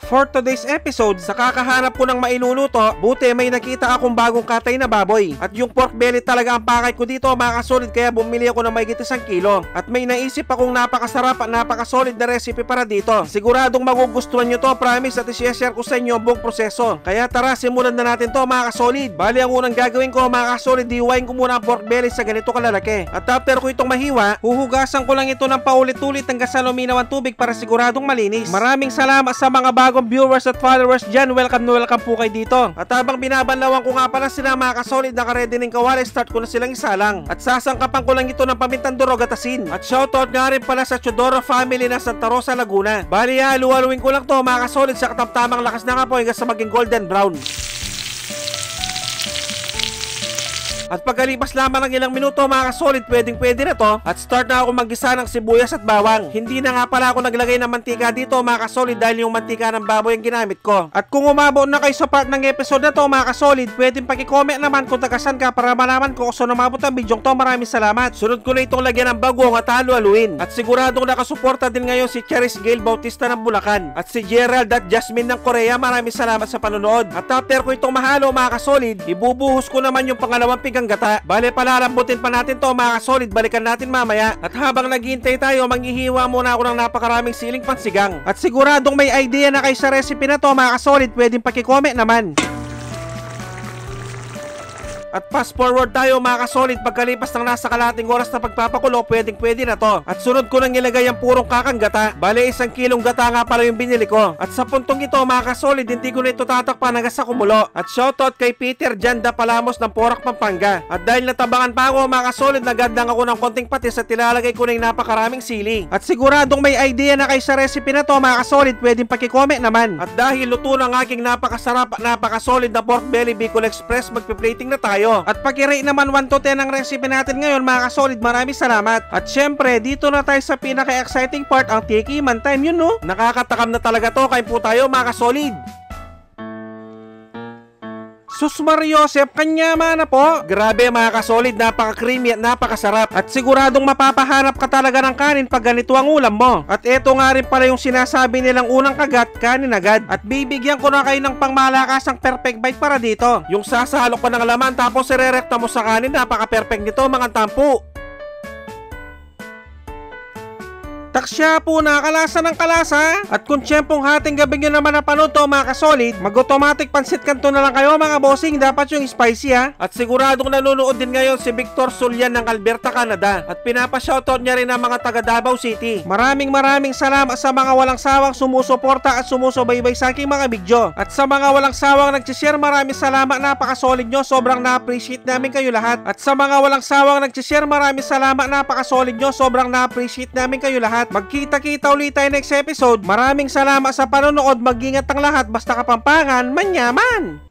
For today's episode, sa kakahanap ko ng mailuluto, buti may nakita akong bagong katay na baboy. At yung pork belly talaga ang pakay ko dito, mga kasolid, kaya bumili ako ng mahigit 1 kilo. At may naisip akong napakasarap at napakasolid na recipe para dito. Siguradong magugustuhan nyo to, promise, at i-share ko sa inyo ang buong proseso. Kaya tara, simulan na natin to, mga kasolid. Bali, ang unang gagawin ko, mga kasolid, hiwain ko muna ang pork belly sa ganito kalalaki. At after ko itong mahiwa, huhugasan ko lang ito ng paulit-ulit hanggang sa luminaw ang tubig para siguradong malinis. Maraming salamat sa mga bagong viewers at followers dyan. Welcome na welcome po kayo dito. At habang binabanlawan ko nga pala sila, mga kasolid, nakaredy ng kawali, start ko na silang isalang. At sasangkapan ko lang ito ng pamintang durog at asin. At shoutout nga rin pala sa Chodoro family na Santa Rosa, Laguna. Bali, halu-haluin ko lang to, mga kasolid, sa katamtamang lakas na kapoy hanggang sa maging golden brown. At pagkalipas lamang ng ilang minuto, mga kasolid, pwede na to. At start na ako maggisa ng sibuyas at bawang. Hindi na nga pala ako naglagay ng mantika dito, mga kasolid, dahil yung mantika ng baboy ang ginamit ko. At kung umabot na kayo sa part ng episode na to, mga kasolid, pwedeng paki-comment naman kung tagasan ka para malaman ko kung saan umabot ang video to. Maraming salamat. Sunod ko na itong lagyan ng bagong at halu-haluin. At siguradong nakasuporta din ngayon si Charis Gail Bautista ng Bulacan. At si Gerald at Jasmine ng Korea. Maraming salamat sa panonood. At after ko itong mahalo, mga kasolid, ibubuhos ko naman yung pangalawang pigang gata. Bale, palalambutin pa natin to, mga kasolid. Balikan natin mamaya. At habang naghihintay tayo, manghihiwa muna ako ng napakaraming siling pansigang. At siguradong may idea na kayo sa recipe na to, mga kasolid, pwedeng paki-comment naman. At fast forward tayo, mga kasolid, pagkalipas ng nasa kalating oras na pagpapakulo, pwede na to. At sunod ko nang ilagay ang purong kakang gata. Bale, 1 kilong gata nga pala yung binili ko. At sa puntong ito, mga kasolid, hindi ko na ito tatakpan hanggang sa kumulo. At shoutout kay Peter Janda Palamos ng Porac, Pampanga. At dahil natabangan pa ako, mga kasolid, nagandang ako ng konting patis at tilalagay ko na yung napakaraming sili. At siguradong may idea na kayo sa recipe na to, mga kasolid, pwedeng paki-comment naman. At dahil luto ng aking napakasarap at napakasolid na pork belly Bicol Express, magpi-plating na tayo. At paki-rate naman 1 to 10 ang recipe natin ngayon, mga kasolid. Maraming salamat. At syempre, dito na tayo sa pinaka-exciting part, ang tikiman time. Yun, no? Nakakatakam na talaga to. Kain po tayo, mga kasolid. Sus Mariosep, kanyama na po. Grabe, mga kasolid, napaka-creamy at napakasarap. At siguradong mapapahanap ka talaga ng kanin pag ganito ang ulam mo. At eto nga rin pala yung sinasabi nilang unang kagat, kanin agad. At bibigyan ko na kayo ng pangmalakasang perfect bite para dito. Yung sasalok pa ng laman tapos irerekta mo sa kanin, napaka-perfect nito, mga tampo. Taksya po, nakalasa ng kalasa. At kung tiyempong hating gabi nyo naman napanood to, mga kasolid, mag-automatic pansit kanto na lang kayo, mga bossing. Dapat yung spicy, ha. At siguradong nanonood din ngayon si Victor Sulyan ng Alberta, Canada. At pinapa-shoutout niya rin ang mga taga Davao City. Maraming salamat sa mga walang sawang sumusuporta at sumusubaybay sa aking mga video. At sa mga walang sawang nag-share, maraming salamat, napakasolid nyo. Sobrang na-appreciate namin kayo lahat. At sa mga walang sawang nag-share, maraming salamat, napakasolid nyo. Sobrang na-appreciate namin kayo lahat. Magkita-kita ulit tayo next episode. Maraming salamat sa panonood. Mag-ingat ang lahat. Basta Kapampangan, manyaman!